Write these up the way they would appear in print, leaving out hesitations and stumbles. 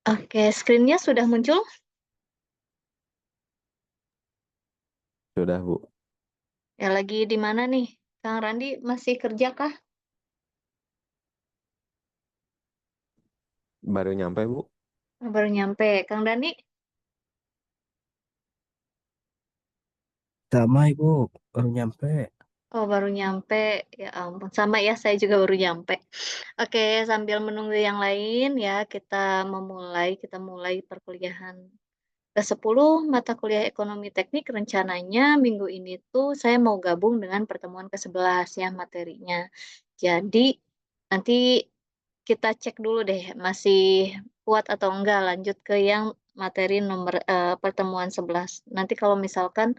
Oke, screen-nya sudah muncul? Sudah, Bu. Ya, lagi di mana nih? Kang Randi masih kerja kah? Baru nyampe, Bu. Baru nyampe. Kang Dani? Sama Ibu, baru nyampe. Oh, baru nyampe. Ya ampun, sama ya, saya juga baru nyampe. Oke, sambil menunggu yang lain ya, kita mulai perkuliahan ke-10 mata kuliah ekonomi teknik. Rencananya minggu ini tuh saya mau gabung dengan pertemuan ke-11 ya materinya. Jadi nanti kita cek dulu deh masih kuat atau enggak lanjut ke yang materi pertemuan 11. Nanti kalau misalkan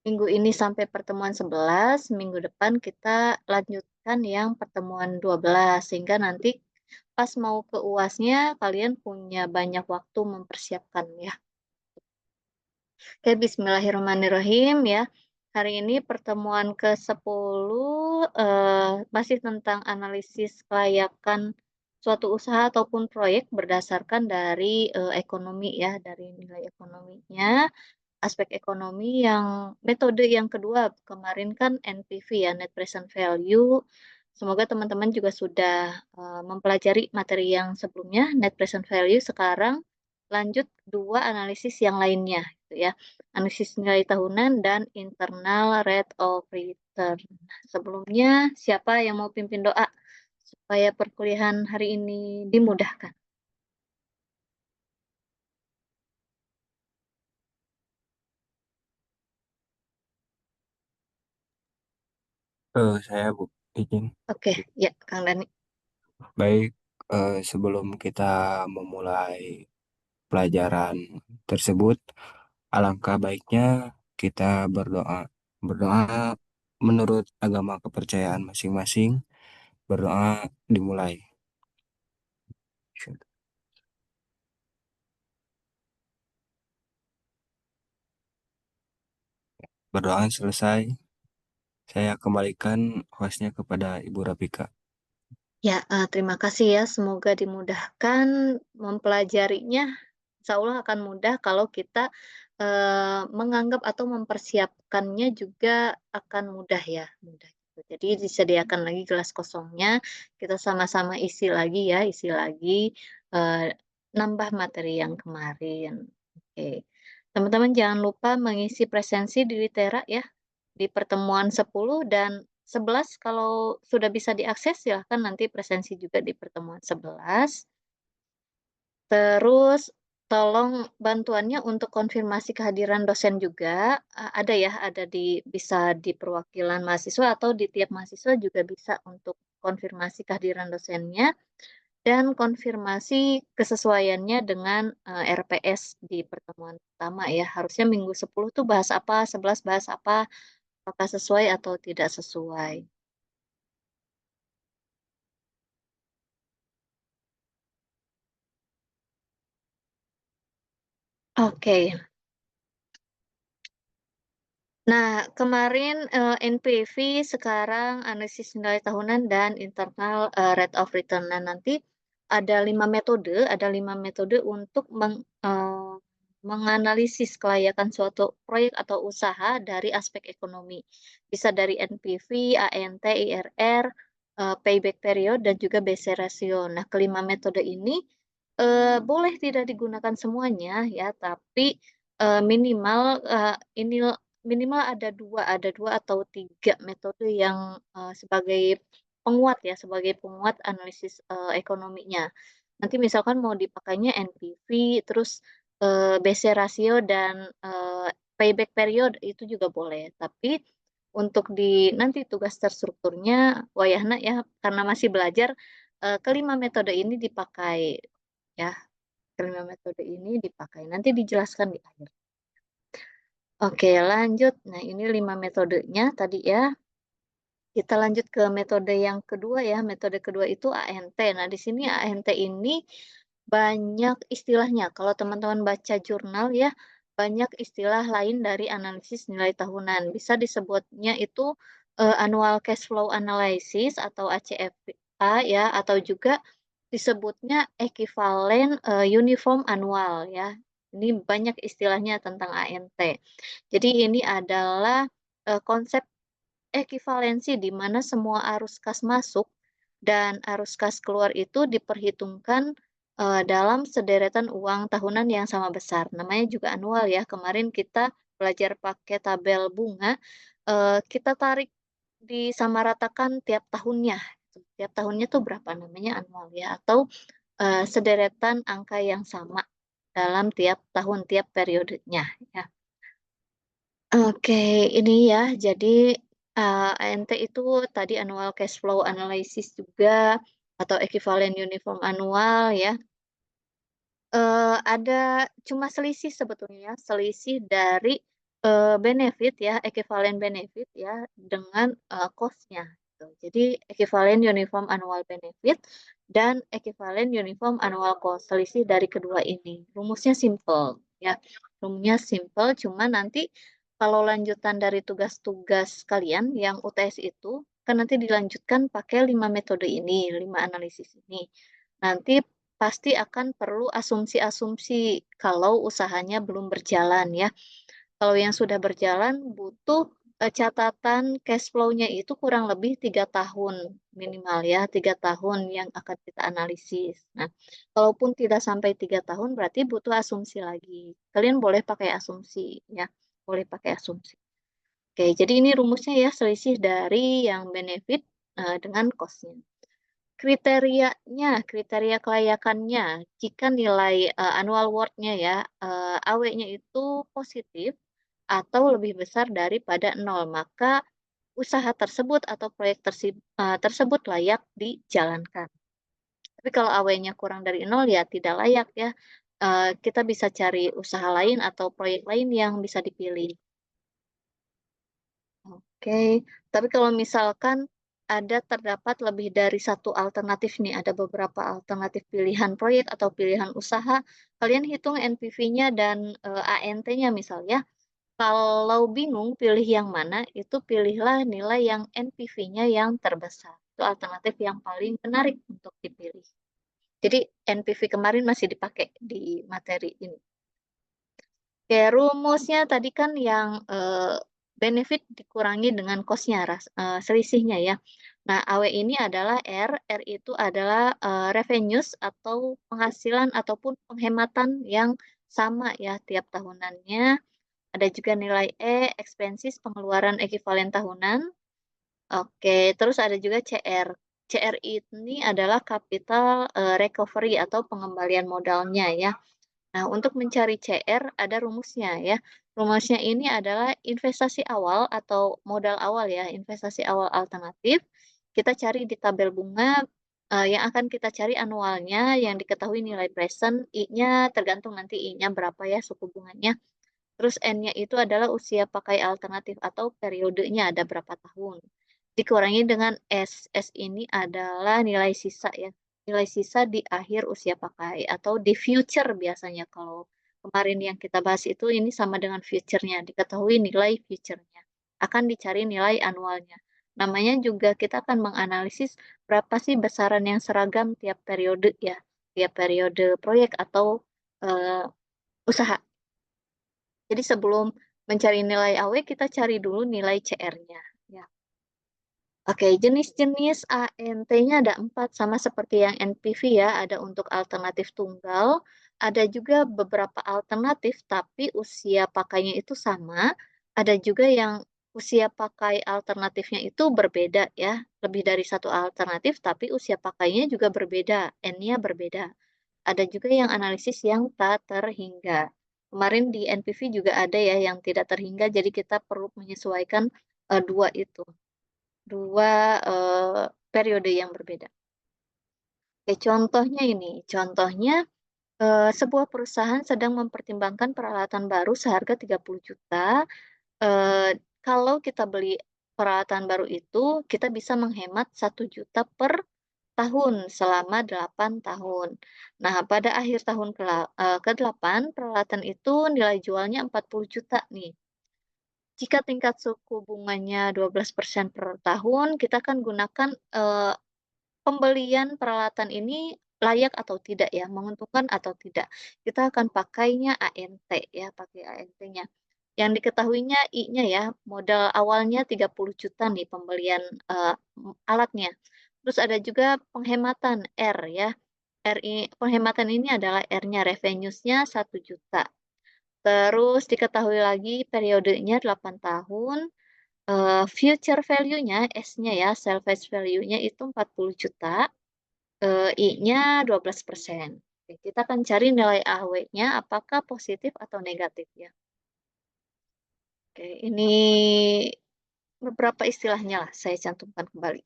minggu ini sampai pertemuan 11, minggu depan kita lanjutkan yang pertemuan 12 sehingga nanti pas mau ke UASnya kalian punya banyak waktu mempersiapkan ya. Oke, bismillahirrahmanirrahim ya. Hari ini pertemuan ke-10 masih tentang analisis kelayakan suatu usaha ataupun proyek berdasarkan dari ekonomi ya, dari nilai ekonominya, aspek ekonomi yang metode yang kedua kemarin kan NPV ya, Net Present Value. Semoga teman-teman juga sudah mempelajari materi yang sebelumnya, Net Present Value. Sekarang lanjut dua analisis yang lainnya, gitu ya. Analisis nilai tahunan dan internal rate of return. Sebelumnya, siapa yang mau pimpin doa supaya perkuliahan hari ini dimudahkan? Saya Bu, izin. Oke, ya, Kang Dani. Baik, sebelum kita memulai pelajaran tersebut, alangkah baiknya kita berdoa. Berdoa menurut agama kepercayaan masing-masing. Berdoa dimulai. Berdoa selesai, saya kembalikan hostnya kepada Ibu Rafika. Ya, terima kasih ya. Semoga dimudahkan mempelajarinya. Insya Allah akan mudah kalau kita menganggap atau mempersiapkannya juga akan mudah ya. Mudah gitu. Jadi disediakan lagi gelas kosongnya. Kita sama-sama isi lagi ya, isi lagi eh, nambah materi yang kemarin. Oke. Teman-teman jangan lupa mengisi presensi di Litera ya di pertemuan 10 dan 11 kalau sudah bisa diakses silahkan nanti presensi juga di pertemuan 11. Terus tolong bantuannya untuk konfirmasi kehadiran dosen juga ada ya, ada bisa di perwakilan mahasiswa atau di tiap mahasiswa juga bisa untuk konfirmasi kehadiran dosennya dan konfirmasi kesesuaiannya dengan RPS di pertemuan pertama ya. Harusnya minggu 10 tuh bahas apa, 11 bahas apa, apakah sesuai atau tidak sesuai. Oke. Nah, kemarin NPV, sekarang analisis nilai tahunan dan internal rate of return. Nah, nanti ada lima metode untuk menganalisis kelayakan suatu proyek atau usaha dari aspek ekonomi. Bisa dari NPV, ANT, IRR, payback period, dan juga BC ratio. Nah, kelima metode ini boleh tidak digunakan semuanya ya, tapi minimal ini minimal ada dua atau tiga metode yang sebagai penguat ya, sebagai penguat analisis ekonominya. Nanti misalkan mau dipakainya NPV, terus BC ratio dan payback period itu juga boleh. Tapi untuk di nanti tugas terstrukturnya Wayahna ya, karena masih belajar, kelima metode ini dipakai ya. Kelima metode ini dipakai. Nanti dijelaskan di akhir. Oke, lanjut. Nah, ini 5 metodenya tadi ya. Kita lanjut ke metode yang kedua ya. Metode kedua itu ANT. Nah, di sini ANT ini banyak istilahnya. Kalau teman-teman baca jurnal ya, banyak istilah lain dari analisis nilai tahunan. Bisa disebutnya itu annual cash flow analysis atau ACFA ya, atau juga disebutnya ekuivalen uniform annual ya. Ini banyak istilahnya tentang ANT. Jadi ini adalah konsep ekuivalensi di mana semua arus kas masuk dan arus kas keluar itu diperhitungkan dalam sederetan uang tahunan yang sama besar. Namanya juga anual ya. Kemarin kita belajar pakai tabel bunga, kita tarik disamaratakan tiap tahunnya. Tiap tahunnya tuh berapa namanya anual ya, atau sederetan angka yang sama dalam tiap tahun, tiap periodenya ya. Oke, ini ya, jadi ANT itu tadi annual cash flow analysis juga atau ekuivalen uniform annual ya. Ada cuma selisih sebetulnya, selisih dari benefit ya, ekuivalen benefit ya dengan cost-nya gitu. Jadi ekuivalen uniform annual benefit dan ekuivalen uniform annual cost, selisih dari kedua ini. Rumusnya simple ya. Rumusnya simple, cuma nanti kalau lanjutan dari tugas-tugas kalian yang UTS itu kan nanti dilanjutkan pakai 5 metode ini, 5 analisis ini. Nanti pasti akan perlu asumsi-asumsi kalau usahanya belum berjalan ya. Kalau yang sudah berjalan butuh catatan cash flow-nya itu kurang lebih 3 tahun minimal ya, 3 tahun yang akan kita analisis. Nah, kalaupun tidak sampai 3 tahun berarti butuh asumsi lagi. Kalian boleh pakai asumsi ya, boleh pakai asumsi. Oke, jadi ini rumusnya ya, selisih dari yang benefit dengan cost-nya. Kriteria kelayakannya, jika nilai annual worth-nya ya, AW-nya itu positif atau lebih besar daripada 0, maka usaha tersebut atau proyek tersebut layak dijalankan. Tapi kalau AW-nya kurang dari 0 ya tidak layak ya. Kita bisa cari usaha lain atau proyek lain yang bisa dipilih. Oke, tapi kalau misalkan terdapat lebih dari satu alternatif nih, ada beberapa alternatif pilihan proyek atau pilihan usaha, kalian hitung NPV-nya dan ANT-nya misalnya. Kalau bingung pilih yang mana, itu pilihlah nilai yang NPV-nya yang terbesar. Itu alternatif yang paling menarik untuk dipilih. Jadi NPV kemarin masih dipakai di materi ini. Oke, rumusnya tadi kan yang benefit dikurangi dengan cost-nya, selisihnya ya. Nah, AW ini adalah R itu adalah revenues atau penghasilan ataupun penghematan yang sama ya tiap tahunannya. Ada juga nilai expenses, pengeluaran ekuivalen tahunan. Oke, terus ada juga CR. CR ini adalah capital recovery atau pengembalian modalnya ya. Nah, untuk mencari CR ada rumusnya ya. Rumusnya ini adalah investasi awal atau modal awal ya, investasi awal alternatif. Kita cari di tabel bunga yang akan kita cari anualnya, yang diketahui nilai present, I-nya tergantung nanti I-nya berapa ya suku bunganya. Terus N-nya itu adalah usia pakai alternatif atau periodenya ada berapa tahun. Dikurangi dengan S. S ini adalah nilai sisa ya. Nilai sisa di akhir usia pakai atau di future biasanya. Kalau kemarin yang kita bahas itu ini sama dengan future-nya. Diketahui nilai future-nya. Akan dicari nilai anualnya. Namanya juga kita akan menganalisis berapa sih besaran yang seragam tiap periode ya. Tiap periode proyek atau usaha. Jadi sebelum mencari nilai AW, kita cari dulu nilai CR-nya. Ya. Oke, jenis-jenis ANT-nya ada 4, sama seperti yang NPV ya. Ada untuk alternatif tunggal, ada juga beberapa alternatif, tapi usia pakainya itu sama. Ada juga yang usia pakai alternatifnya itu berbeda ya. Lebih dari satu alternatif, tapi usia pakainya juga berbeda. N-nya berbeda. Ada juga yang analisis yang tak terhingga. Kemarin di NPV juga ada ya yang tidak terhingga, jadi kita perlu menyesuaikan dua itu, dua periode yang berbeda. Oke, contohnya ini, contohnya sebuah perusahaan sedang mempertimbangkan peralatan baru seharga 30 juta. Kalau kita beli peralatan baru itu, kita bisa menghemat 1 juta per tahun selama 8 tahun. Nah, pada akhir tahun ke-8 peralatan itu nilai jualnya 40 juta nih. Jika tingkat suku bunganya 12% per tahun, kita akan gunakan, pembelian peralatan ini layak atau tidak ya, menguntungkan atau tidak. Kita akan pakainya ANT ya, pakai ANT-nya. Yang diketahuinya I-nya ya, modal awalnya 30 juta nih pembelian, alatnya. Terus ada juga penghematan R ya, penghematan ini adalah R-nya, revenues-nya 1 juta. Terus diketahui lagi periodenya 8 tahun, future value-nya, S-nya ya, salvage value-nya itu 40 juta, I-nya 12%. Oke, kita akan cari nilai AW-nya apakah positif atau negatif ya. Oke, ini beberapa istilahnya lah saya cantumkan kembali.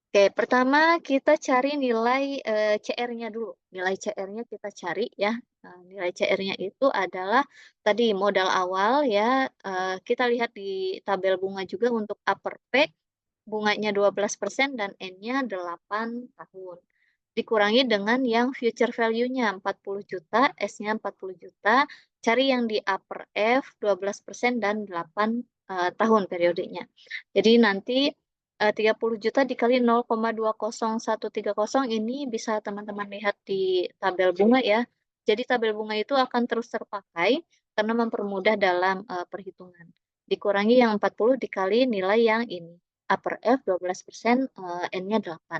Oke, pertama kita cari nilai, CR-nya dulu. Nilai CR-nya kita cari ya, nilai CR-nya itu adalah tadi modal awal ya, kita lihat di tabel bunga juga untuk upper P, bunganya 12% dan N-nya 8 tahun. Dikurangi dengan yang future value-nya 40 juta, S-nya 40 juta, cari yang di upper F 12% dan 8 tahun periodenya. Jadi nanti 30 juta dikali 0,20130 ini bisa teman-teman lihat di tabel bunga ya. Jadi tabel bunga itu akan terus terpakai karena mempermudah dalam perhitungan. Dikurangi yang 40 dikali nilai yang ini. Upper F 12%, N-nya 8.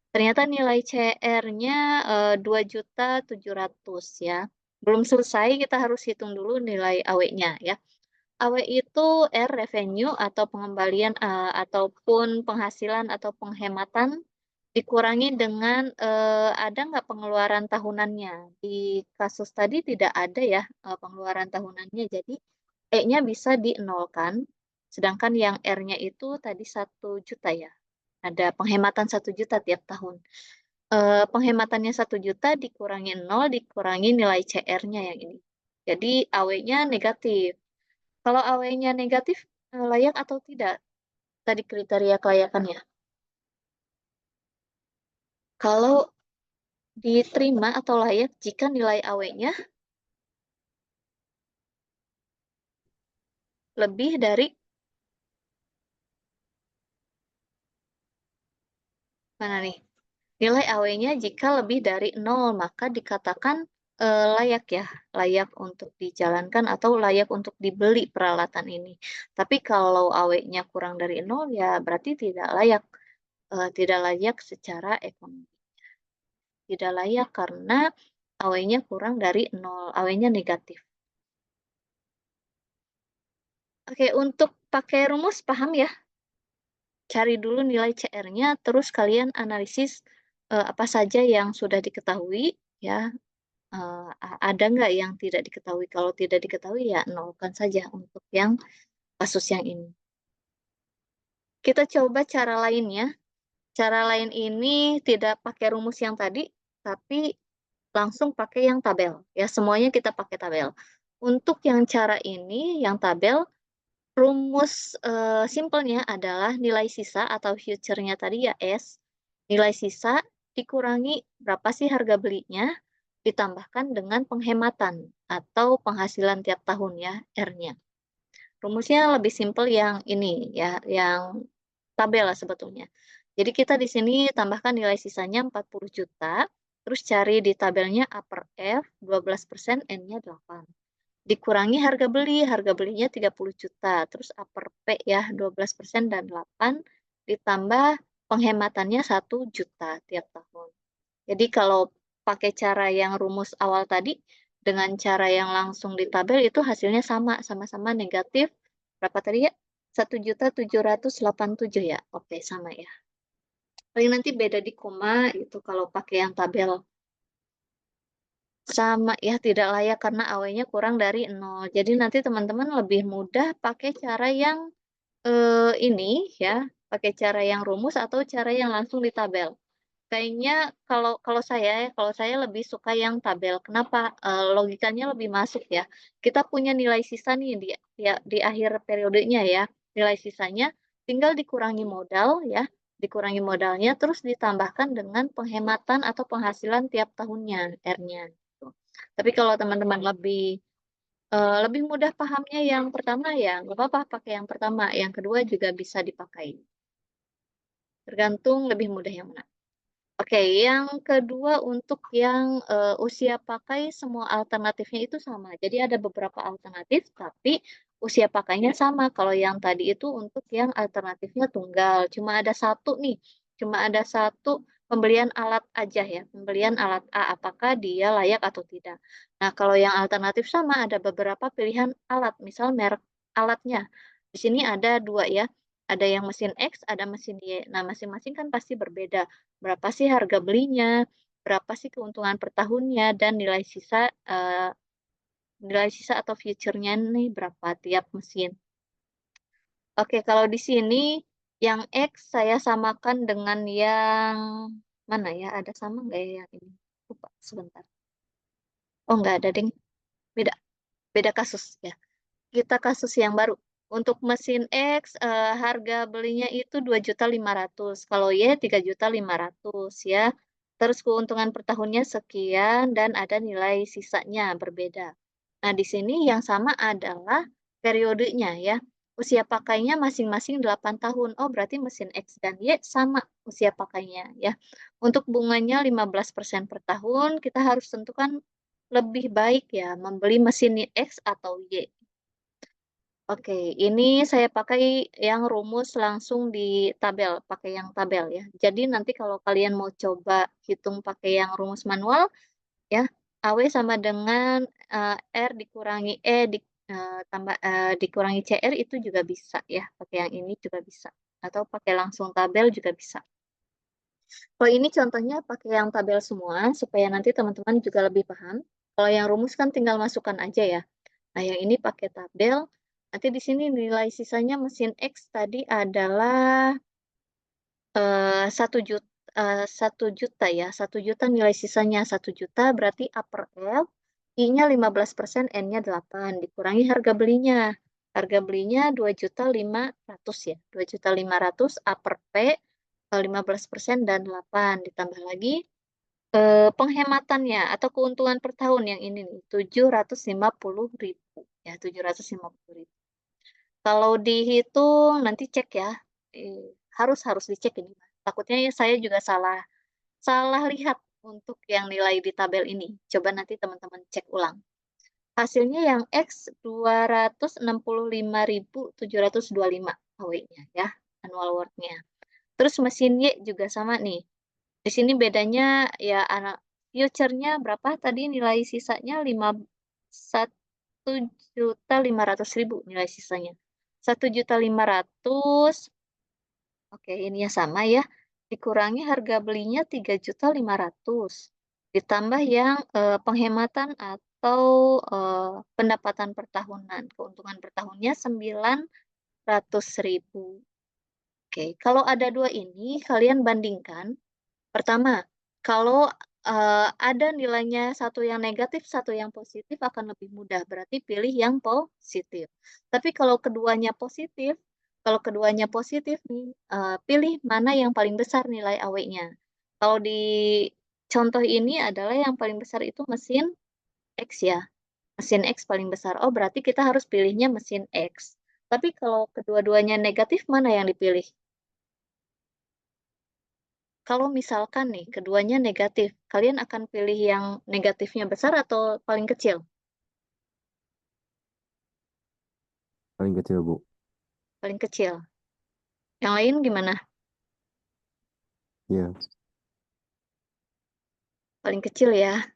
Ternyata nilai CR-nya 2.700.000 ya. Belum selesai, kita harus hitung dulu nilai AW-nya ya. AW itu R revenue atau pengembalian ataupun penghasilan atau penghematan dikurangi dengan ada nggak pengeluaran tahunannya. Di kasus tadi tidak ada ya pengeluaran tahunannya, jadi E-nya bisa dinolkan, sedangkan yang R-nya itu tadi 1 juta ya. Ada penghematan 1 juta tiap tahun. Penghematannya 1 juta dikurangi 0, dikurangi nilai CR-nya yang ini. Jadi AW-nya negatif. Kalau AW-nya negatif, layak atau tidak? Tadi kriteria kelayakannya. Kalau diterima atau layak jika nilai AW-nya lebih dari mana nih? Nilai AW-nya jika lebih dari 0, maka dikatakan layak ya, layak untuk dijalankan atau layak untuk dibeli peralatan ini. Tapi kalau AW-nya kurang dari 0, ya berarti tidak layak secara ekonomi. Tidak layak karena AW-nya kurang dari 0, AW-nya negatif. Oke, untuk pakai rumus paham ya? Cari dulu nilai CR-nya, terus kalian analisis apa saja yang sudah diketahui ya. Ada nggak yang tidak diketahui? Kalau tidak diketahui ya nolkan saja untuk yang kasus yang ini. Kita coba cara lainnya. Cara lain ini tidak pakai rumus yang tadi, tapi langsung pakai yang tabel. Ya, semuanya kita pakai tabel. Untuk yang cara ini, yang tabel, rumus simpelnya adalah nilai sisa atau future-nya tadi ya S, nilai sisa dikurangi berapa sih harga belinya, ditambahkan dengan penghematan atau penghasilan tiap tahun ya, R-nya. Rumusnya lebih simpel yang ini ya, yang tabel lah sebetulnya. Jadi kita di sini tambahkan nilai sisanya 40 juta, terus cari di tabelnya upper F 12%, N-nya 8. Dikurangi harga belinya 30 juta, terus upper P ya 12% dan 8, ditambah penghematannya 1 juta tiap tahun. Jadi kalau pakai cara yang rumus awal tadi, dengan cara yang langsung di tabel itu hasilnya sama-sama negatif. Berapa tadi ya? 1.787.000 ya. Oke, sama ya. Paling nanti beda di koma itu kalau pakai yang tabel. Sama ya, tidak layak karena AW-nya kurang dari 0. Jadi nanti teman-teman lebih mudah pakai cara yang ini ya, pakai cara yang rumus atau cara yang langsung di tabel. Kayaknya kalau saya lebih suka yang tabel. Kenapa? Logikanya lebih masuk ya. Kita punya nilai sisa nih di akhir periodenya ya. Nilai sisanya tinggal dikurangi modal ya. dikurangi modalnya, terus ditambahkan dengan penghematan atau penghasilan tiap tahunnya, R-nya, gitu. Tapi kalau teman-teman lebih mudah pahamnya yang pertama ya nggak apa-apa pakai yang pertama, yang kedua juga bisa dipakai. Tergantung lebih mudah yang mana. Oke, yang kedua untuk yang usia pakai semua alternatifnya itu sama. Jadi ada beberapa alternatif, tapi usia pakainya sama. Kalau yang tadi itu untuk yang alternatifnya tunggal, cuma ada satu nih, cuma ada satu pembelian alat aja ya, pembelian alat A, apakah dia layak atau tidak. Nah, kalau yang alternatif sama ada beberapa pilihan alat, misal merek alatnya. Di sini ada dua ya, ada yang mesin X, ada mesin Y. Nah, masing-masing kan pasti berbeda. Berapa sih harga belinya, berapa sih keuntungan per tahunnya, dan nilai sisa atau future-nya nih berapa tiap mesin. Oke, kalau di sini yang X saya samakan dengan yang mana ya? Ada sama nggak ya yang ini? Lupa, sebentar. Oh, nggak ada, ding. Beda, beda kasus ya. Kita kasus yang baru. Untuk mesin X, harga belinya itu 2.500.000. Kalau Y 3.500.000 ya. Terus keuntungan per tahunnya sekian dan ada nilai sisanya berbeda. Nah, di sini yang sama adalah periodenya ya. Usia pakainya masing-masing 8 tahun. Oh, berarti mesin X dan Y sama usia pakainya ya. Untuk bunganya 15% per tahun, kita harus tentukan lebih baik ya membeli mesin X atau Y. Oke, ini saya pakai yang rumus langsung di tabel, pakai yang tabel ya. Jadi nanti kalau kalian mau coba hitung pakai yang rumus manual, ya, AW sama dengan R dikurangi dikurangi CR itu juga bisa ya, pakai yang ini juga bisa. Atau pakai langsung tabel juga bisa. Kalau ini contohnya pakai yang tabel semua, supaya nanti teman-teman juga lebih paham. Kalau yang rumus kan tinggal masukkan aja ya. Nah, yang ini pakai tabel. Nanti di sini nilai sisanya mesin X tadi adalah 1 juta, 1 juta ya. 1 juta nilai sisanya 1 juta berarti upper L, I-nya 15%, N-nya 8. Dikurangi harga belinya. Harga belinya 2.500.000 ya. 2.500.000 upper P 15% dan 8. Ditambah lagi penghematannya atau keuntungan per tahun yang ini nih 750.000 ya, 750.000. Kalau dihitung nanti cek ya, harus harus dicek ini. Takutnya ya saya juga salah salah lihat untuk yang nilai di tabel ini. Coba nanti teman-teman cek ulang. Hasilnya yang X 265.725 AW-nya ya, annual worth-nya. Terus mesin Y juga sama nih. Di sini bedanya ya anak future-nya berapa tadi nilai sisanya 1.500.000 nilai sisanya. 1.500.000. Oke, ini ya sama ya. Dikurangi harga belinya 3.500.000. Ditambah yang penghematan atau pendapatan per tahunan. Keuntungan per tahunnya 900.000. Oke, kalau ada dua ini kalian bandingkan. Pertama, kalau ada nilainya satu yang negatif, satu yang positif akan lebih mudah. Berarti pilih yang positif. Tapi kalau keduanya positif nih, pilih mana yang paling besar nilai AW-nya. Kalau di contoh ini adalah yang paling besar itu mesin X ya. Mesin X paling besar. Oh, berarti kita harus pilihnya mesin X. Tapi kalau kedua-duanya negatif, mana yang dipilih? Kalau misalkan nih, keduanya negatif, kalian akan pilih yang negatifnya besar atau paling kecil? Paling kecil, Bu. Paling kecil. Yang lain gimana? Iya. Paling kecil ya.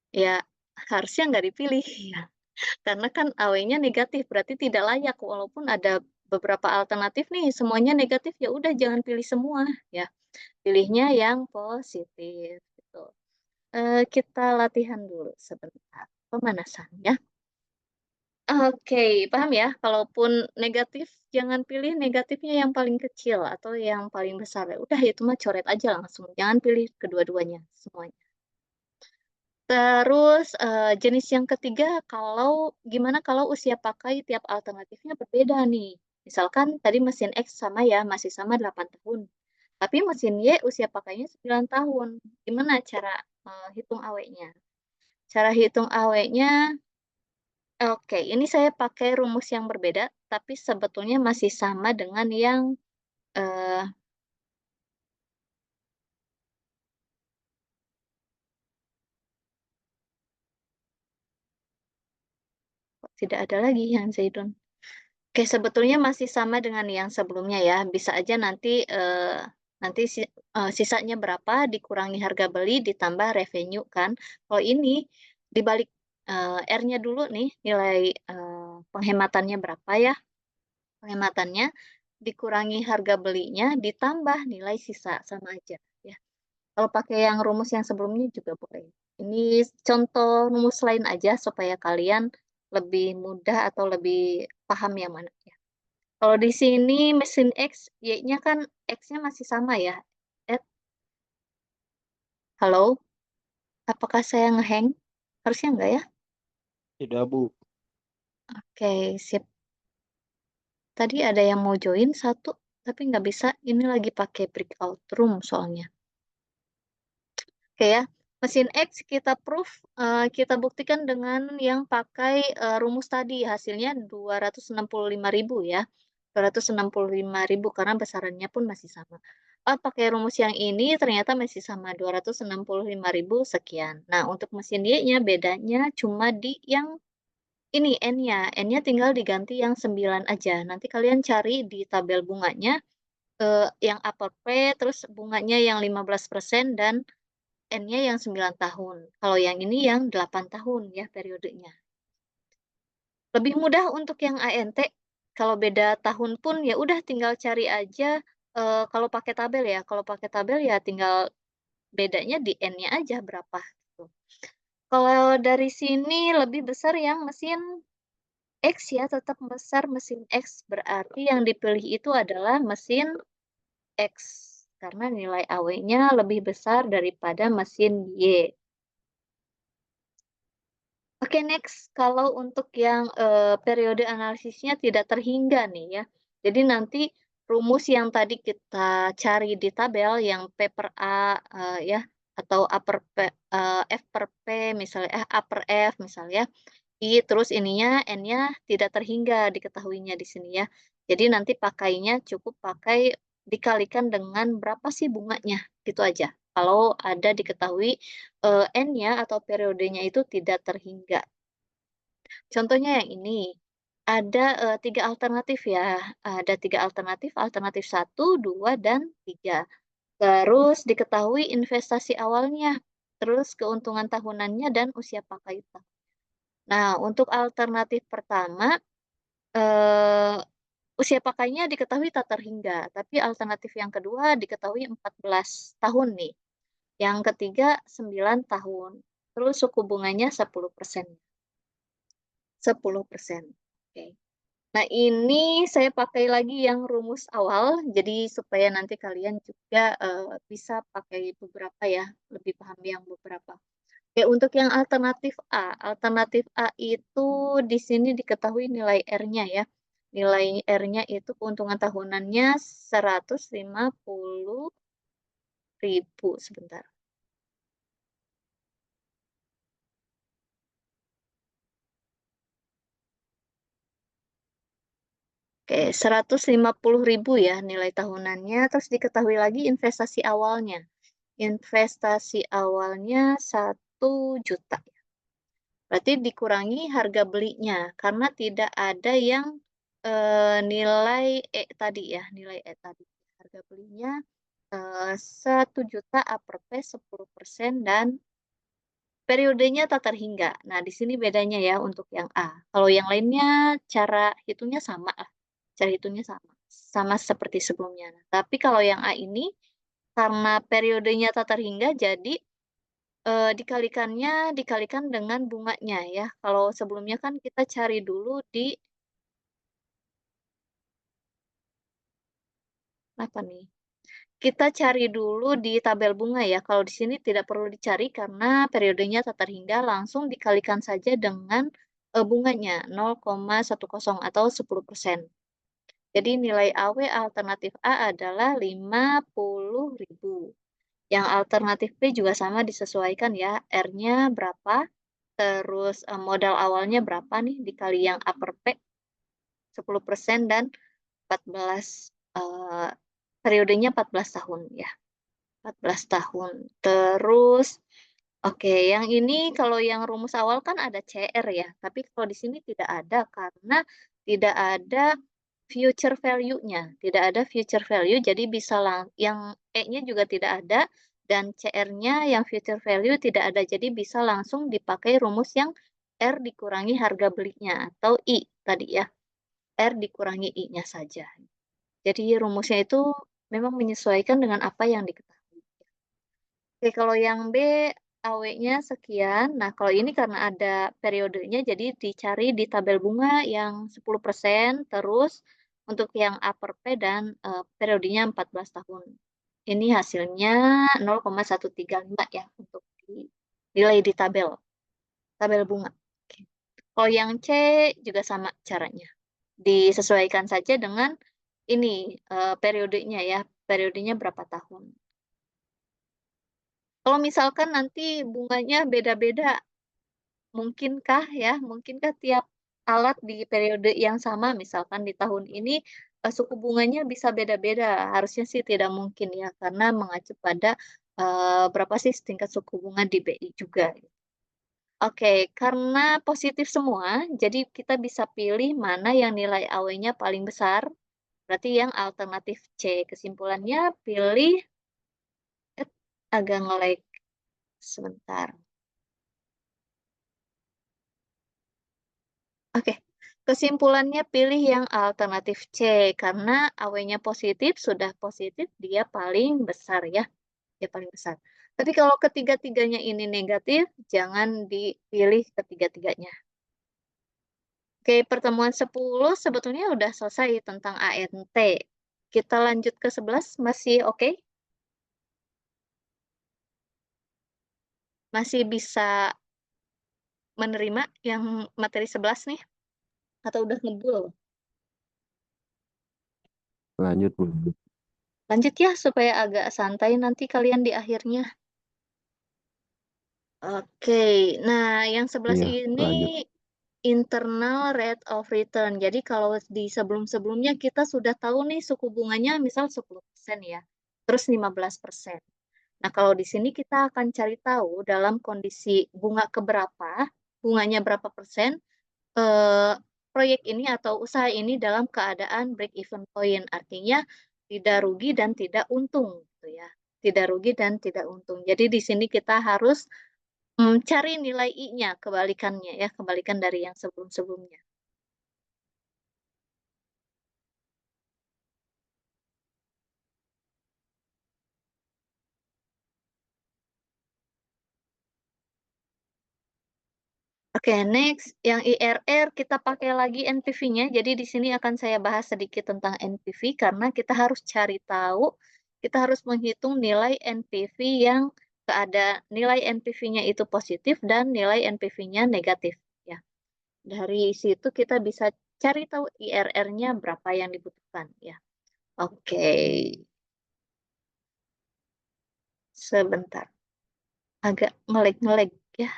Ya, harusnya nggak dipilih ya. Karena kan AW-nya negatif, berarti tidak layak. Walaupun ada beberapa alternatif nih, semuanya negatif, ya udah jangan pilih semua ya. Pilihnya yang positif gitu. Kita latihan dulu sebentar. Pemanasan ya. Oke, paham ya? Kalaupun negatif, jangan pilih negatifnya yang paling kecil atau yang paling besar. Ya udah, itu mah coret aja langsung. Jangan pilih kedua-duanya, semuanya. Terus jenis yang ketiga, gimana kalau usia pakai tiap alternatifnya berbeda nih? Misalkan tadi mesin X sama ya, masih sama 8 tahun. Tapi mesin Y usia pakainya 9 tahun. Gimana cara hitung AW-nya? Cara hitung AW-nya, oke, ini saya pakai rumus yang berbeda, tapi sebetulnya masih sama dengan yang eh, tidak ada lagi yang Zaidun. Oke, sebetulnya masih sama dengan yang sebelumnya ya. Bisa aja nanti sisanya berapa dikurangi harga beli ditambah revenue kan. Kalau ini dibalik R-nya dulu nih, nilai penghematannya berapa ya? Penghematannya dikurangi harga belinya ditambah nilai sisa, sama aja ya. Kalau pakai yang rumus yang sebelumnya juga boleh. Ini contoh rumus lain aja supaya kalian lebih mudah atau lebih paham yang mana ya. Kalau di sini mesin X, Y-nya kan X-nya masih sama ya. Eh, halo, apakah saya ngehang? Harusnya enggak ya? Tidak, Bu. Oke, sip. Tadi ada yang mau join satu, tapi nggak bisa. Ini lagi pakai breakout room soalnya. Oke ya, mesin X kita proof, kita buktikan dengan yang pakai rumus tadi. Hasilnya 265.000 ya. 265.000 karena besarannya pun masih sama. Oh, pakai rumus yang ini ternyata masih sama 265.000 sekian. Nah, untuk mesin Y-nya bedanya cuma di yang ini N-nya. N-nya tinggal diganti yang 9 aja. Nanti kalian cari di tabel bunganya yang upper P, terus bunganya yang 15% dan N-nya yang 9 tahun. Kalau yang ini yang 8 tahun ya periodenya. Lebih mudah untuk yang ANT. Kalau beda tahun pun ya udah tinggal cari aja kalau pakai tabel ya. Kalau pakai tabel ya tinggal bedanya di N-nya aja berapa gitu. Kalau dari sini lebih besar yang mesin X ya, tetap besar mesin X. Berarti yang dipilih itu adalah mesin X. Karena nilai AW-nya lebih besar daripada mesin Y. Oke, next. Kalau untuk yang periode analisisnya tidak terhingga nih ya. Jadi nanti rumus yang tadi kita cari di tabel yang P per A ya, atau F per P misalnya, A per F misalnya, terus ininya N-nya tidak terhingga diketahuinya di sini ya. Jadi nanti pakainya cukup pakai dikalikan dengan berapa sih bunganya, gitu aja. Kalau ada diketahui N-nya atau periodenya itu tidak terhingga. Contohnya yang ini, ada 3 alternatif ya. Ada 3 alternatif, alternatif 1, 2, dan 3. Terus diketahui investasi awalnya, terus keuntungan tahunannya, dan usia pakai. Nah, untuk alternatif pertama, eh, usia pakainya diketahui tak terhingga, tapi alternatif yang kedua diketahui 14 tahun nih. Yang ketiga 9 tahun. Terus suku bunganya 10%. 10%. Oke. Nah, ini saya pakai lagi yang rumus awal, jadi supaya nanti kalian juga bisa pakai beberapa ya, lebih paham yang beberapa. Oke, untuk yang alternatif A. Alternatif A itu di sini diketahui nilai R-nya ya. Nilai R-nya itu keuntungan tahunannya 150.000 sebentar. Oke, 150.000 ya nilai tahunannya. Terus diketahui lagi investasi awalnya. Investasi awalnya 1 juta. Berarti dikurangi harga belinya karena tidak ada yang nilai tadi ya, nilai tadi. Harga belinya 1 juta A per P 10% dan periodenya tak terhingga. Nah, di sini bedanya ya untuk yang A. Kalau yang lainnya cara hitungnya sama lah. Cara hitungnya sama. Sama seperti sebelumnya. Nah, tapi kalau yang A ini karena periodenya tak terhingga jadi dikalikan dengan bunganya ya. Kalau sebelumnya kan kita cari dulu di apa nih? Kita cari dulu di tabel bunga ya. Kalau di sini tidak perlu dicari karena periodenya tak terhingga, langsung dikalikan saja dengan bunganya 0,10 atau 10%. Jadi nilai AW alternatif A adalah 50.000. Yang alternatif B juga sama disesuaikan ya, R-nya berapa, terus modal awalnya berapa nih dikali yang upper P 10% dan 14 periodenya 14 tahun ya. 14 tahun. Terus oke, yang ini kalau yang rumus awal kan ada CR ya, tapi kalau di sini tidak ada karena tidak ada future value-nya. Tidak ada future value, jadi bisa yang E-nya juga tidak ada dan CR-nya yang future value tidak ada, jadi bisa langsung dipakai rumus yang R dikurangi harga belinya atau I tadi ya. R dikurangi I-nya saja. Jadi rumusnya itu memang menyesuaikan dengan apa yang diketahui. Oke, kalau yang B, AW-nya sekian. Nah, kalau ini karena ada periodenya, jadi dicari di tabel bunga yang 10%, terus untuk yang upper P dan periodenya 14 tahun. Ini hasilnya 0,135 ya, untuk nilai di tabel bunga. Oke. Kalau yang C juga sama caranya. Disesuaikan saja dengan ini periodenya ya, periodenya berapa tahun. Kalau misalkan nanti bunganya beda-beda, mungkinkah ya, mungkinkah tiap alat di periode yang sama, misalkan di tahun ini suku bunganya bisa beda-beda? Harusnya sih tidak mungkin ya, karena mengacu pada berapa sih tingkat suku bunga di BI juga. Oke, karena positif semua, jadi kita bisa pilih mana yang nilai AW-nya paling besar. Berarti yang alternatif C. Kesimpulannya pilih agak nge-lag sebentar. Oke, kesimpulannya pilih yang alternatif C karena AW-nya positif, sudah positif dia paling besar ya. Dia paling besar. Tapi kalau ketiga-tiganya ini negatif, jangan dipilih ketiga-tiganya. Oke, pertemuan 10 sebetulnya udah selesai tentang ANT. Kita lanjut ke 11, masih oke? Masih bisa menerima yang materi 11 nih? Atau udah ngebul? Lanjut, Bu. Lanjut ya, supaya agak santai nanti kalian di akhirnya. Oke, nah yang 11 Iya, ini lanjut. internal rate of return. Jadi kalau di sebelum-sebelumnya kita sudah tahu nih suku bunganya misal 10% ya, terus 15%. Nah, kalau di sini kita akan cari tahu dalam kondisi bunga keberapa, bunganya berapa persen, eh, proyek ini atau usaha ini dalam keadaan break even point. Artinya tidak rugi dan tidak untung gitu ya. Tidak rugi dan tidak untung. Jadi di sini kita harus cari nilai I-nya, kebalikannya ya, kebalikan dari yang sebelum-sebelumnya. Oke, next yang IRR kita pakai lagi NPV-nya. Jadi di sini akan saya bahas sedikit tentang NPV karena kita harus cari tahu, kita harus menghitung nilai NPV yang nilai NPV-nya itu positif dan nilai NPV-nya negatif ya. Dari situ kita bisa cari tahu IRR-nya berapa yang dibutuhkan ya. Oke, sebentar. Agak ngelag-ngelag ya.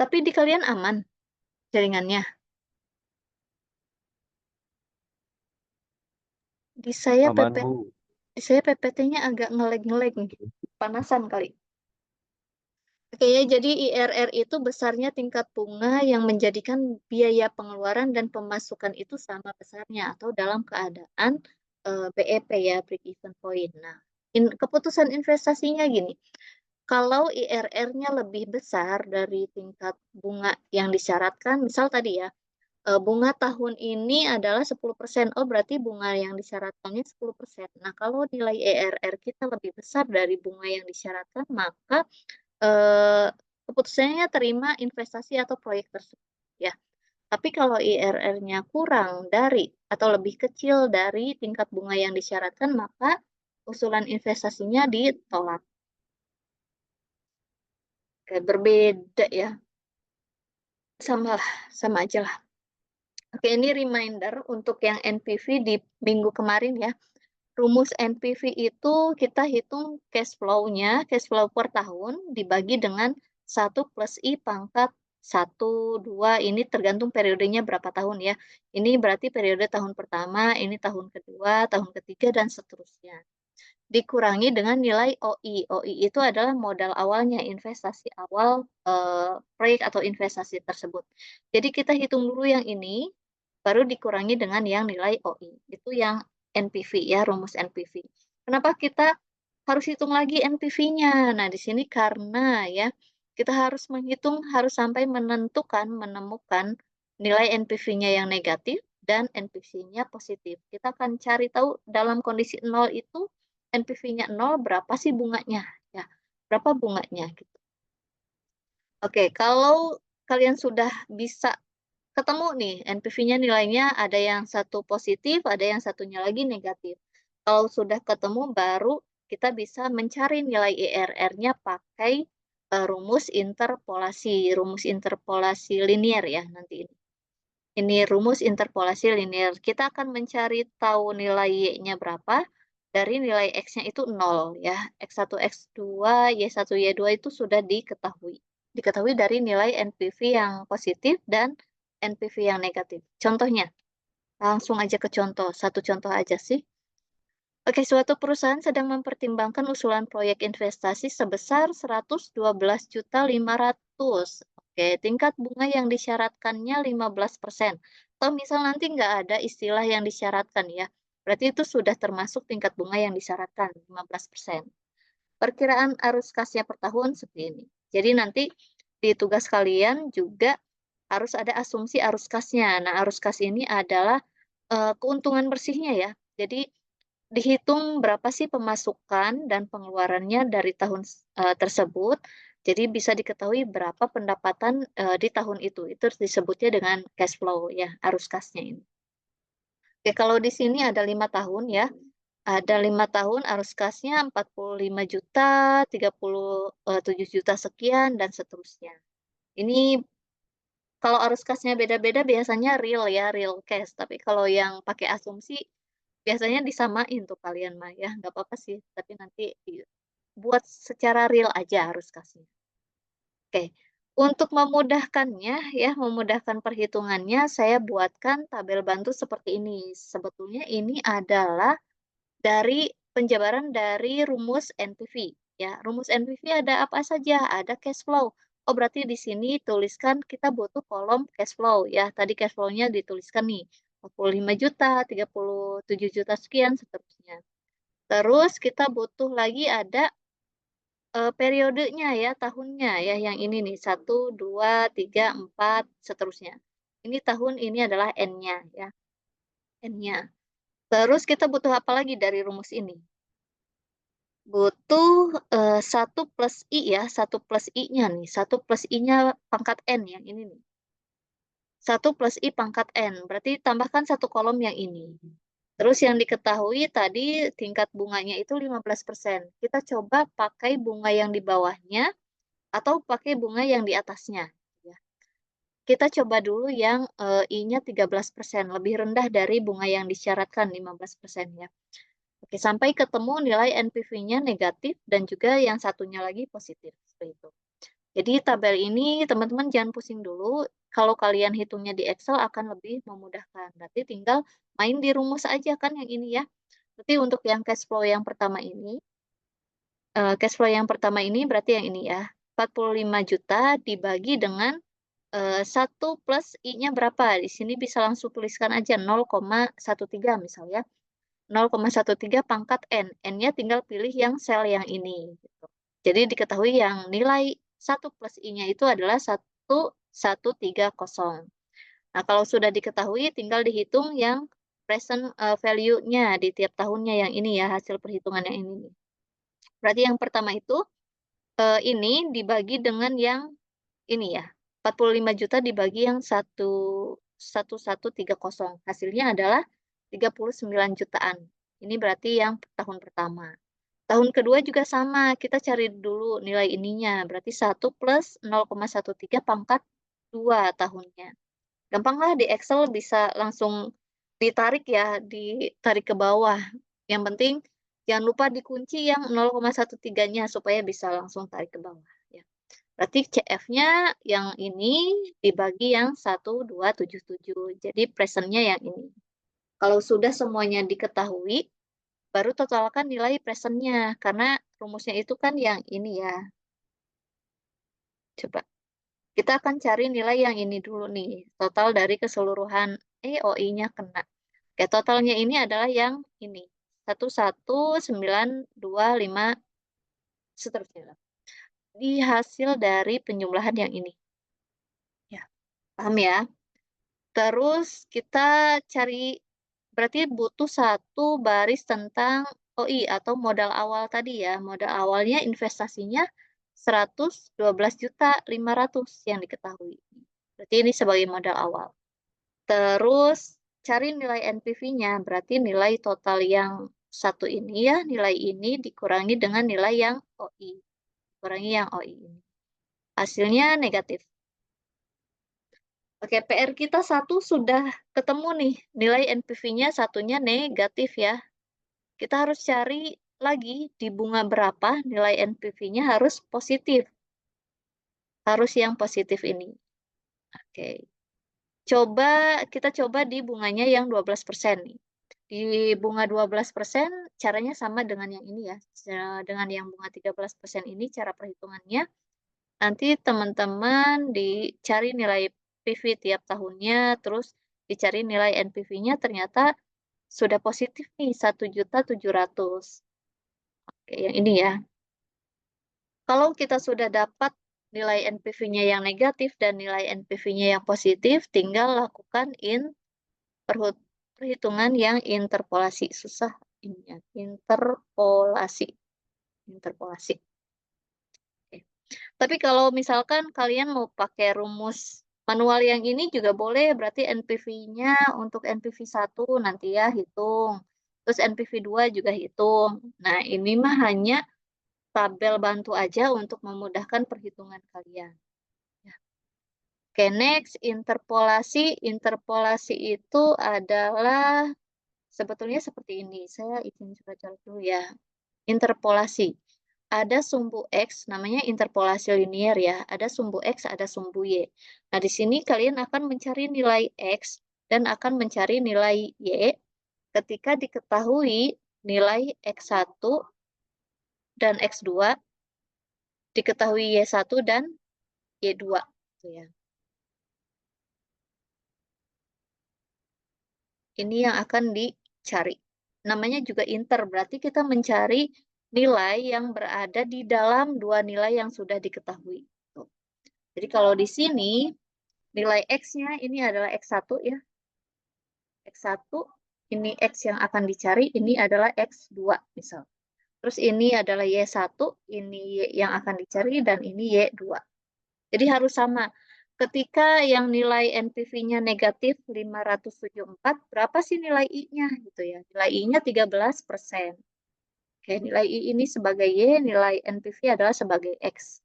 Tapi di kalian aman jaringannya. Di saya Aman, PP Bu. di saya PPT-nya agak ngelag-ngelag nih. Panasan kali. Oke ya, jadi IRR itu besarnya tingkat bunga yang menjadikan biaya pengeluaran dan pemasukan itu sama besarnya atau dalam keadaan BEP ya, break even point. Nah, keputusan investasinya gini. Kalau IRR-nya lebih besar dari tingkat bunga yang disyaratkan, misal tadi ya, bunga tahun ini adalah 10%. Oh, berarti bunga yang disyaratkannya 10%. Nah, kalau nilai IRR kita lebih besar dari bunga yang disyaratkan, maka eh, keputusannya terima investasi atau proyek tersebut. Ya. Tapi kalau IRR-nya kurang dari atau lebih kecil dari tingkat bunga yang disyaratkan, maka usulan investasinya ditolak. Kayak berbeda ya. Sama lah, sama aja lah. Oke, ini reminder untuk yang NPV di minggu kemarin ya. Rumus NPV itu kita hitung cash flow-nya, cash flow per tahun dibagi dengan 1 plus I pangkat 1, 2, ini tergantung periodenya berapa tahun ya. Ini berarti periode tahun pertama, ini tahun kedua, tahun ketiga, dan seterusnya. Dikurangi dengan nilai OI. OI itu adalah modal awalnya, investasi awal proyek atau investasi tersebut. Jadi kita hitung dulu yang ini, baru dikurangi dengan yang nilai OI. Itu yang NPV ya, rumus NPV. Kenapa kita harus hitung lagi NPV-nya? Nah, di sini karena ya, kita harus menghitung, harus sampai menemukan nilai NPV-nya yang negatif dan NPV-nya positif. Kita akan cari tahu dalam kondisi 0 itu NPV-nya 0 berapa sih bunganya, ya, berapa bunganya gitu. Oke, kalau kalian sudah bisa ketemu nih NPV-nya nilainya ada yang satu positif, ada yang satunya lagi negatif. Kalau sudah ketemu baru kita bisa mencari nilai IRR-nya pakai rumus interpolasi linier ya nanti ini. Ini rumus interpolasi linier. Kita akan mencari tahu nilai Y-nya berapa dari nilai X-nya itu 0 ya. X1, X2, Y1, Y2 itu sudah diketahui. Diketahui dari nilai NPV yang positif dan NPV yang negatif. Contohnya, langsung aja ke contoh. Satu contoh aja sih. Oke, suatu perusahaan sedang mempertimbangkan usulan proyek investasi sebesar 112.500.000. Oke, tingkat bunga yang disyaratkannya 15%. Atau misal nanti nggak ada istilah yang disyaratkan ya. Berarti itu sudah termasuk tingkat bunga yang disyaratkan, 15%. Perkiraan arus kasnya per tahun seperti ini. Jadi nanti di tugas kalian juga harus ada asumsi arus kasnya. Nah, arus kas ini adalah keuntungan bersihnya ya. Jadi dihitung berapa sih pemasukan dan pengeluarannya dari tahun tersebut, jadi bisa diketahui berapa pendapatan di tahun itu. Itu disebutnya dengan cash flow ya, arus kasnya ini. Oke, kalau di sini ada 5 tahun ya, ada 5 tahun arus kasnya 45.000.000, 37.000.000 sekian, dan seterusnya. Ini kalau arus kasnya beda-beda biasanya real ya, real cash. Tapi kalau yang pakai asumsi biasanya disamain tuh kalian mah ya, nggak apa-apa sih. Tapi nanti buat secara real aja arus kasnya. Oke, untuk memudahkannya ya, memudahkan perhitungannya, saya buatkan tabel bantu seperti ini. Sebetulnya ini adalah dari penjabaran dari rumus NPV ya. Rumus NPV ada apa saja? Ada cash flow. Oh, berarti di sini tuliskan kita butuh kolom cash flow ya. Tadi cash flow-nya dituliskan nih 45.000.000, 37.000.000 sekian seterusnya. Terus kita butuh lagi ada periodenya ya, tahunnya ya, yang ini nih 1, 2, 3, 4 seterusnya. Ini tahun, ini adalah N-nya ya, N-nya. Terus kita butuh apa lagi dari rumus ini? Butuh 1 plus I ya, 1 plus I-nya nih, 1 plus I-nya pangkat N yang ini nih. 1 plus I pangkat N, berarti tambahkan satu kolom yang ini. Terus yang diketahui tadi tingkat bunganya itu 15%. Kita coba pakai bunga yang di bawahnya atau pakai bunga yang di atasnya. Ya. Kita coba dulu yang I-nya 13%, lebih rendah dari bunga yang disyaratkan 15% ya. Oke, sampai ketemu nilai NPV-nya negatif dan juga yang satunya lagi positif. Seperti itu. Jadi tabel ini teman-teman jangan pusing dulu. Kalau kalian hitungnya di Excel akan lebih memudahkan. Berarti tinggal main di rumus aja kan yang ini ya. Berarti untuk yang cash flow yang pertama ini, berarti yang ini ya. 45 juta dibagi dengan 1 plus I-nya berapa? Di sini bisa langsung tuliskan aja 0,13 misalnya. 0,13 pangkat N. N-nya tinggal pilih yang sel yang ini. Gitu. Jadi diketahui yang nilai 1 plus I-nya itu adalah 1130. Nah, kalau sudah diketahui tinggal dihitung yang present value-nya di tiap tahunnya yang ini ya, hasil perhitungan yang ini. Berarti yang pertama itu ini dibagi dengan yang ini ya, 45 juta dibagi yang 1130. Hasilnya adalah 39 jutaan. Ini berarti yang tahun pertama. Tahun kedua juga sama, kita cari dulu nilai ininya. Berarti 1 plus 0,13 pangkat 2 tahunnya. Gampang lah di Excel bisa langsung ditarik ya, ditarik ke bawah. Yang penting jangan lupa dikunci yang 0,13-nya supaya bisa langsung tarik ke bawah ya. Berarti CF-nya yang ini dibagi yang 1277. Jadi presentnya yang ini. Kalau sudah semuanya diketahui, baru totalkan nilai presentnya. Karena rumusnya itu kan yang ini ya. Coba. Kita akan cari nilai yang ini dulu nih. Total dari keseluruhan OI-nya kena. Oke, totalnya ini adalah yang ini. 11925 seterusnya. Di hasil dari penjumlahan yang ini. Ya, paham ya? Terus kita cari, berarti butuh satu baris tentang OI atau modal awal tadi ya. Modal awalnya investasinya 112.500.000 yang diketahui. Berarti ini sebagai modal awal. Terus cari nilai NPV-nya, berarti nilai total yang satu ini ya, nilai ini dikurangi dengan nilai yang OI. Dikurangi yang OI ini. Hasilnya negatif. Oke, PR kita satu sudah ketemu nih, nilai NPV-nya satunya negatif ya. Kita harus cari lagi di bunga berapa nilai NPV-nya harus positif. Harus yang positif ini. Oke. Kita coba di bunganya yang 12% nih. Di bunga 12% caranya sama dengan yang ini ya. Dengan yang bunga 13% ini cara perhitungannya. Nanti teman-teman dicari nilai PV tiap tahunnya, terus dicari nilai NPV-nya ternyata sudah positif nih 1.700.000. Oke, yang ini ya. Kalau kita sudah dapat nilai NPV-nya yang negatif dan nilai NPV-nya yang positif, tinggal lakukan perhitungan yang interpolasi. Susah ini ya, interpolasi. Interpolasi. Oke. Tapi kalau misalkan kalian mau pakai rumus manual yang ini juga boleh, berarti NPV-nya untuk NPV 1 nanti ya hitung. Terus NPV 2 juga hitung. Nah, ini mah hanya tabel bantu aja untuk memudahkan perhitungan kalian. Ya. Oke, next, interpolasi. Interpolasi itu adalah sebetulnya seperti ini. Saya izin coba dulu ya. Interpolasi. Ada sumbu X, namanya interpolasi linier ya. Ada sumbu X, ada sumbu Y. Nah, di sini kalian akan mencari nilai X dan akan mencari nilai Y ketika diketahui nilai X1 dan X2, diketahui Y1 dan Y2. Gitu ya. Ini yang akan dicari. Namanya juga inter, berarti kita mencari nilai yang berada di dalam dua nilai yang sudah diketahui. Tuh. Jadi kalau di sini, nilai X-nya ini adalah X1 ya. X1, ini X yang akan dicari, ini adalah X2 misal. Terus ini adalah Y1, ini Y yang akan dicari, dan ini Y2. Jadi harus sama. Ketika yang nilai NPV-nya negatif 574, berapa sih nilai I-nya? Gitu ya. Nilai I-nya 13%. Oke, nilai I ini sebagai Y, nilai NPV adalah sebagai X.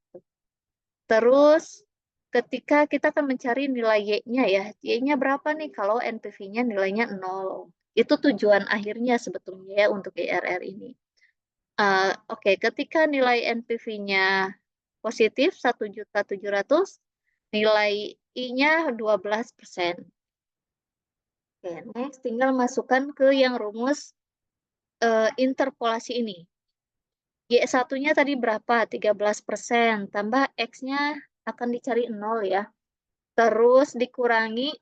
Terus, ketika kita akan mencari nilai Y-nya ya. Y-nya berapa nih kalau NPV-nya nilainya 0? Itu tujuan akhirnya sebetulnya ya untuk IRR ini. Oke, ketika nilai NPV-nya positif 1.700.000, nilai I-nya 12%. Oke, next tinggal masukkan ke yang rumus interpolasi ini. Y1-nya tadi berapa? 13%. Tambah X-nya akan dicari 0 ya. Terus dikurangi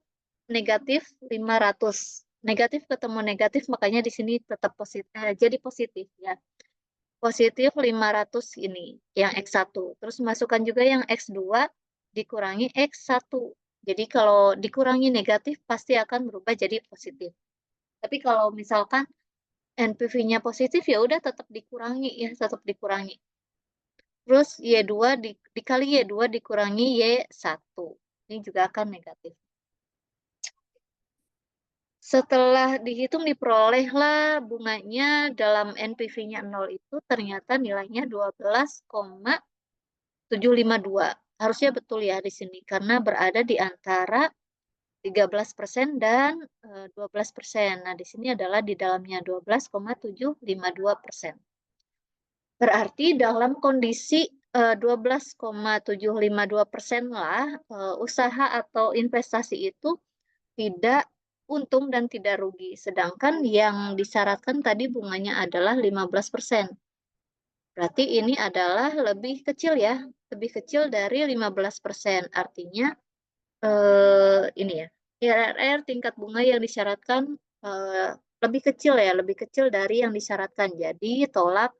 negatif 500. Negatif ketemu negatif, makanya di sini tetap positif. Jadi positif ya. Positif 500 ini, yang X1. Terus masukkan juga yang X2 dikurangi X1. Jadi kalau dikurangi negatif pasti akan berubah jadi positif. Tapi kalau misalkan NPV-nya positif ya udah tetap dikurangi ya, tetap dikurangi. Terus Y2 dikali Y2 dikurangi Y1. Ini juga akan negatif. Setelah dihitung diperolehlah bunganya dalam NPV-nya 0 itu ternyata nilainya 12,752. Harusnya betul ya di sini karena berada di antara 13% dan 12%. Nah, di sini adalah di dalamnya 12,752%. Berarti dalam kondisi 12,752% lah usaha atau investasi itu tidak untung dan tidak rugi. Sedangkan yang disyaratkan tadi bunganya adalah 15%. Berarti ini adalah lebih kecil ya, lebih kecil dari 15%. Artinya ini ya, IRR tingkat bunga yang disyaratkan lebih kecil ya, lebih kecil dari yang disyaratkan. Jadi tolak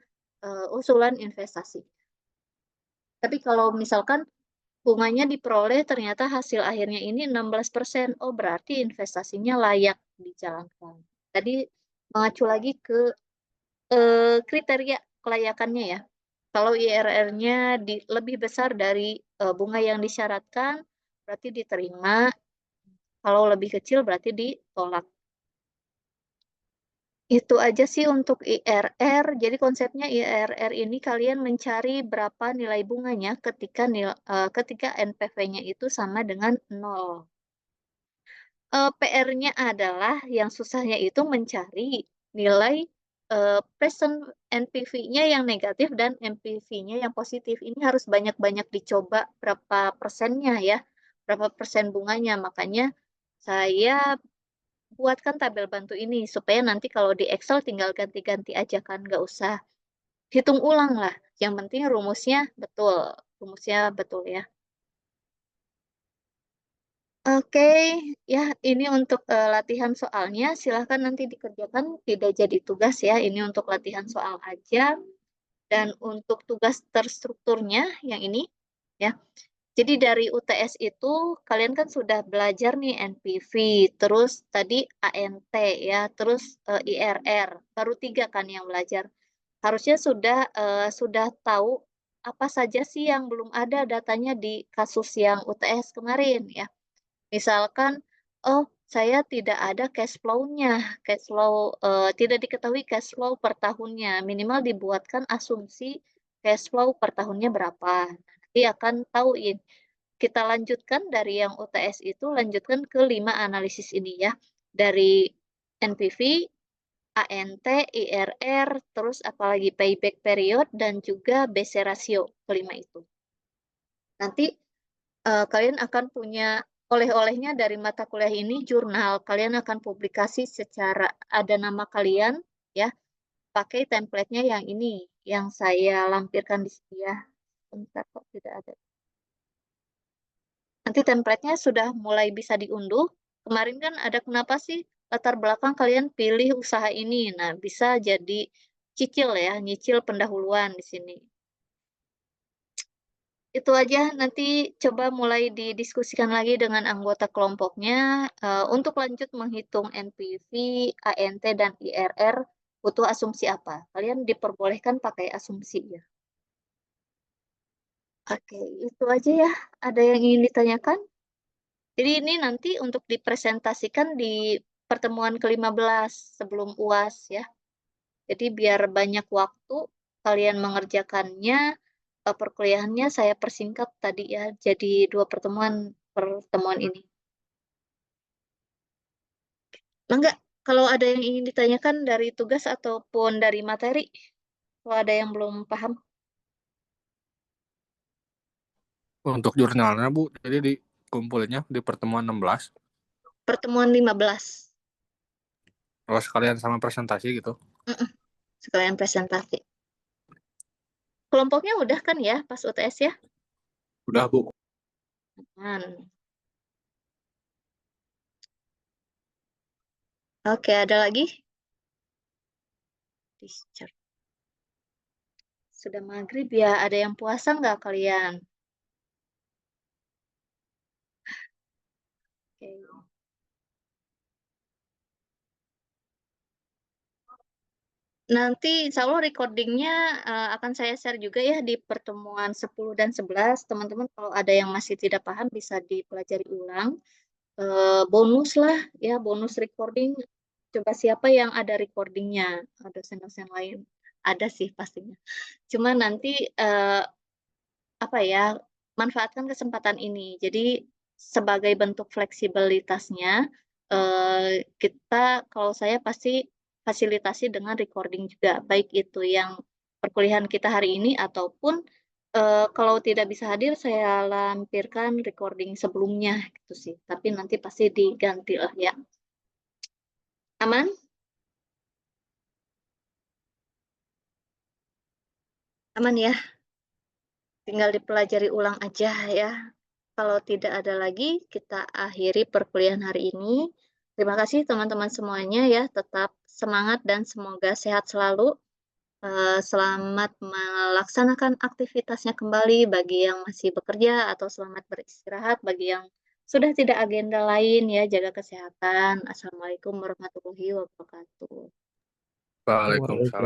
usulan investasi. Tapi kalau misalkan bunganya diperoleh ternyata hasil akhirnya ini 16%, oh berarti investasinya layak dijalankan. Tadi mengacu lagi ke kriteria kelayakannya ya. Kalau IRR-nya lebih besar dari bunga yang disyaratkan, berarti diterima. Kalau lebih kecil berarti ditolak. Itu aja sih untuk IRR. Jadi konsepnya IRR ini kalian mencari berapa nilai bunganya ketika NPV-nya itu sama dengan 0. PR-nya adalah yang susahnya itu mencari nilai present NPV-nya yang negatif dan NPV-nya yang positif. Ini harus banyak-banyak dicoba berapa persennya ya, berapa persen bunganya. Makanya saya buatkan tabel bantu ini supaya nanti kalau di Excel tinggal ganti-ganti aja kan, nggak usah hitung ulang lah. Yang penting rumusnya betul ya. Oke, ya ini untuk latihan soalnya. Silahkan nanti dikerjakan, tidak jadi tugas ya. Ini untuk latihan soal aja. Dan untuk tugas terstrukturnya yang ini ya. Jadi dari UTS itu kalian kan sudah belajar nih NPV, terus tadi ANT ya, terus IRR. Baru 3 kan yang belajar. Harusnya sudah tahu apa saja sih yang belum ada datanya di kasus yang UTS kemarin ya. Misalkan, oh saya tidak ada cash flow-nya, tidak diketahui cash flow per tahunnya, minimal dibuatkan asumsi cash flow per tahunnya berapa. Nanti akan tahu ini. Kita lanjutkan dari yang UTS itu, lanjutkan ke 5 analisis ini ya. Dari NPV, ANT, IRR, terus apalagi payback period, dan juga BC ratio, kelima itu. Nanti kalian akan punya oleh-olehnya dari mata kuliah ini, jurnal. Kalian akan publikasi secara ada nama kalian, ya, pakai template-nya yang ini, yang saya lampirkan di sini ya. Bentar kok tidak ada. Nanti template-nya sudah mulai bisa diunduh. Kemarin kan ada kenapa sih latar belakang kalian pilih usaha ini. Nah, bisa jadi cicil ya, nyicil pendahuluan di sini. Itu aja, nanti coba mulai didiskusikan lagi dengan anggota kelompoknya. Untuk lanjut menghitung NPV, ANT, dan IRR, butuh asumsi apa? Kalian diperbolehkan pakai asumsi ya. Oke, itu aja ya. Ada yang ingin ditanyakan? Jadi ini nanti untuk dipresentasikan di pertemuan ke-15 sebelum UAS ya. Jadi biar banyak waktu kalian mengerjakannya, perkuliahannya saya persingkat tadi ya, jadi 2 pertemuan ini. Enggak, kalau ada yang ingin ditanyakan dari tugas ataupun dari materi, kalau ada yang belum paham. Untuk jurnalnya Bu, jadi dikumpulinnya di pertemuan 16. Pertemuan 15. Kalau sekalian sama presentasi gitu. Sekalian presentasi. Kelompoknya udah kan ya pas UTS ya? Udah Bu. Oke, ada lagi? Discharge. Sudah maghrib ya, ada yang puasa nggak kalian? Oke. Nanti insya Allah recordingnya akan saya share juga ya di pertemuan 10 dan 11. Teman-teman kalau ada yang masih tidak paham bisa dipelajari ulang. Bonus lah ya, bonus recording. Coba siapa yang ada recordingnya? Dosen-dosen lain ada sih pastinya. Cuma nanti apa ya, manfaatkan kesempatan ini. Jadi sebagai bentuk fleksibilitasnya, kita kalau saya pasti fasilitasi dengan recording juga, baik itu yang perkuliahan kita hari ini ataupun, kalau tidak bisa hadir saya lampirkan recording sebelumnya gitu sih, tapi nanti pasti diganti lah ya. Aman? Aman ya? Tinggal dipelajari ulang aja ya. Kalau tidak ada lagi, kita akhiri perkuliahan hari ini. Terima kasih teman-teman semuanya ya, tetap semangat dan semoga sehat selalu. Selamat melaksanakan aktivitasnya kembali bagi yang masih bekerja atau selamat beristirahat bagi yang sudah tidak agenda lain ya, jaga kesehatan. Assalamualaikum warahmatullahi wabarakatuh. Waalaikumsalam.